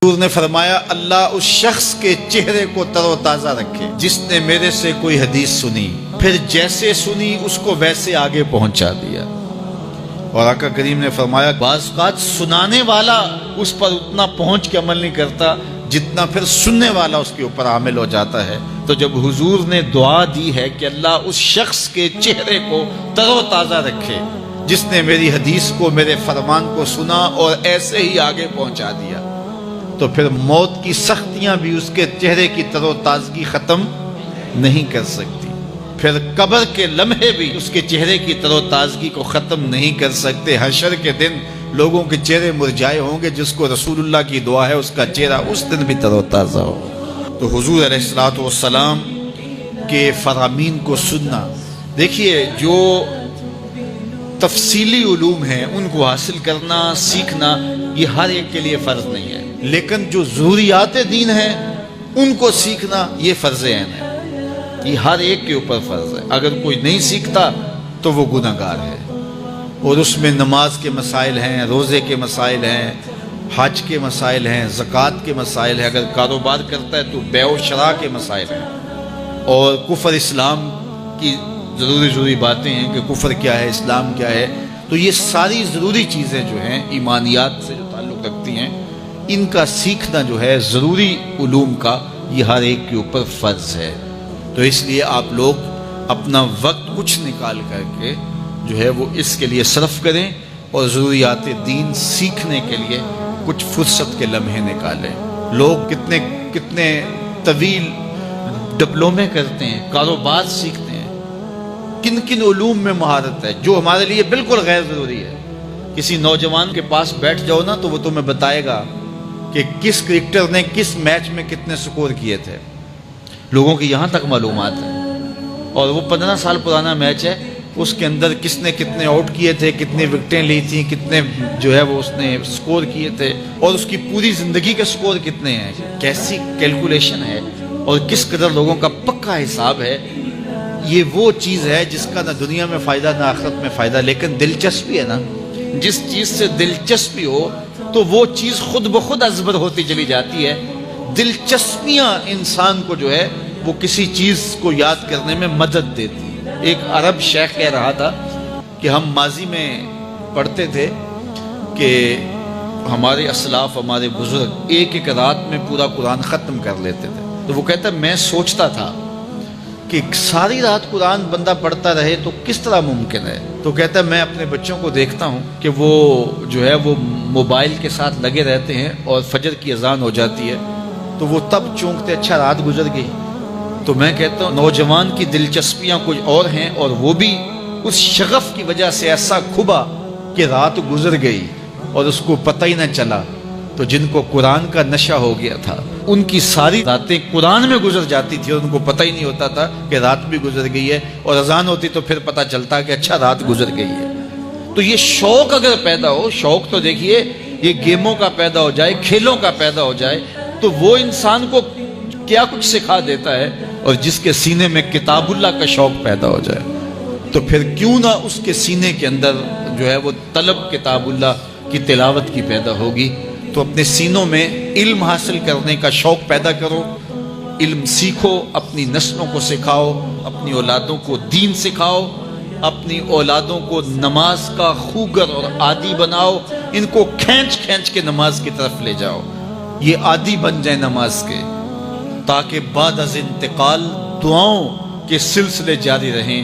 حضور نے فرمایا اللہ اس شخص کے چہرے کو تر و تازہ رکھے جس نے میرے سے کوئی حدیث سنی، پھر جیسے سنی اس کو ویسے آگے پہنچا دیا۔ اور آقا کریم نے فرمایا بعض اوقات سنانے والا اس پر اتنا پہنچ کے عمل نہیں کرتا جتنا پھر سننے والا اس کے اوپر عامل ہو جاتا ہے۔ تو جب حضور نے دعا دی ہے کہ اللہ اس شخص کے چہرے کو تر و تازہ رکھے جس نے میری حدیث کو، میرے فرمان کو سنا اور ایسے ہی آگے پہنچا دیا، تو پھر موت کی سختیاں بھی اس کے چہرے کی تر و تازگی ختم نہیں کر سکتی، پھر قبر کے لمحے بھی اس کے چہرے کی تر و تازگی کو ختم نہیں کر سکتے۔ حشر کے دن لوگوں کے چہرے مرجھائے ہوں گے، جس کو رسول اللہ کی دعا ہے اس کا چہرہ اس دن بھی تر و تازہ ہو۔ تو حضور علیہ الصلوۃ والسلام کے فرامین کو سننا، دیکھیے جو تفصیلی علوم ہیں ان کو حاصل کرنا، سیکھنا، یہ ہر ایک کے لیے فرض نہیں ہے، لیکن جو ضروریات دین ہیں ان کو سیکھنا یہ فرض عین ہے، یہ ہر ایک کے اوپر فرض ہے۔ اگر کوئی نہیں سیکھتا تو وہ گناہ گار ہے، اور اس میں نماز کے مسائل ہیں، روزے کے مسائل ہیں، حج کے مسائل ہیں، زکوٰۃ کے مسائل ہیں، اگر کاروبار کرتا ہے تو بیع و شراء کے مسائل ہیں، اور کفر اسلام کی ضروری باتیں ہیں کہ کفر کیا ہے، اسلام کیا ہے۔ تو یہ ساری ضروری چیزیں جو ہیں ایمانیات سے جو تعلق رکھتی ہیں، ان کا سیکھنا جو ہے ضروری علوم کا، یہ ہر ایک کے اوپر فرض ہے۔ تو اس لیے آپ لوگ اپنا وقت کچھ نکال کر کے جو ہے وہ اس کے لیے صرف کریں، اور ضروریات دین سیکھنے کے لیے کچھ فرصت کے لمحے نکالیں۔ لوگ کتنے طویل ڈپلومے کرتے ہیں، کاروبار سیکھتے ہیں، کن علوم میں مہارت ہے جو ہمارے لیے بالکل غیر ضروری ہے۔ کسی نوجوان کے پاس بیٹھ جاؤ نا تو وہ تمہیں بتائے گا کہ کس کرکٹر نے کس میچ میں کتنے سکور کیے تھے، لوگوں کی یہاں تک معلومات ہے، اور وہ 15 سال پرانا میچ ہے، اس کے اندر کس نے کتنے آؤٹ کیے تھے، کتنی وکٹیں لی تھیں، کتنے جو ہے وہ اس نے سکور کیے تھے، اور اس کی پوری زندگی کے سکور کتنے ہیں، کیسی کیلکولیشن ہے، اور کس قدر لوگوں کا پکا حساب ہے۔ یہ وہ چیز ہے جس کا نہ دنیا میں فائدہ نہ آخرت میں فائدہ، لیکن دلچسپی ہے نا، جس چیز سے دلچسپی ہو تو وہ چیز خود بخود ازبر ہوتی چلی جاتی ہے۔ دلچسپیاں انسان کو جو ہے وہ کسی چیز کو یاد کرنے میں مدد دیتی ہے۔ ایک عرب شیخ کہہ رہا تھا کہ ہم ماضی میں پڑھتے تھے کہ ہمارے اسلاف، ہمارے بزرگ ایک رات میں پورا قرآن ختم کر لیتے تھے، تو وہ کہتا ہے میں سوچتا تھا کہ ساری رات قرآن بندہ پڑھتا رہے تو کس طرح ممکن ہے۔ تو کہتا ہے میں اپنے بچوں کو دیکھتا ہوں کہ وہ جو ہے وہ موبائل کے ساتھ لگے رہتے ہیں، اور فجر کی اذان ہو جاتی ہے تو وہ تب چونکتے اچھا رات گزر گئی۔ تو میں کہتا ہوں نوجوان کی دلچسپیاں کچھ اور ہیں، اور وہ بھی اس شغف کی وجہ سے ایسا کھبا کہ رات گزر گئی اور اس کو پتہ ہی نہ چلا۔ تو جن کو قرآن کا نشہ ہو گیا تھا ان کی ساری راتیں قرآن میں گزر جاتی تھی، اور ان کو پتہ ہی نہیں ہوتا تھا کہ رات بھی گزر گئی ہے، اور اذان ہوتی تو پھر پتہ چلتا کہ اچھا رات گزر گئی ہے۔ تو یہ شوق اگر پیدا ہو، شوق تو دیکھیے یہ گیموں کا پیدا ہو جائے، کھیلوں کا پیدا ہو جائے، تو وہ انسان کو کیا کچھ سکھا دیتا ہے، اور جس کے سینے میں کتاب اللہ کا شوق پیدا ہو جائے تو پھر کیوں نہ اس کے سینے کے اندر جو ہے وہ طلب کتاب اللہ کی تلاوت کی پیدا ہوگی۔ تو اپنے سینوں میں علم حاصل کرنے کا شوق پیدا کرو، علم سیکھو، اپنی نسلوں کو سکھاؤ، اپنی اولادوں کو دین سکھاؤ، اپنی اولادوں کو نماز کا خوگر اور عادی بناؤ، ان کو کھینچ کے نماز کی طرف لے جاؤ، یہ عادی بن جائیں نماز کے، تاکہ بعد از انتقال دعاؤں کے سلسلے جاری رہیں۔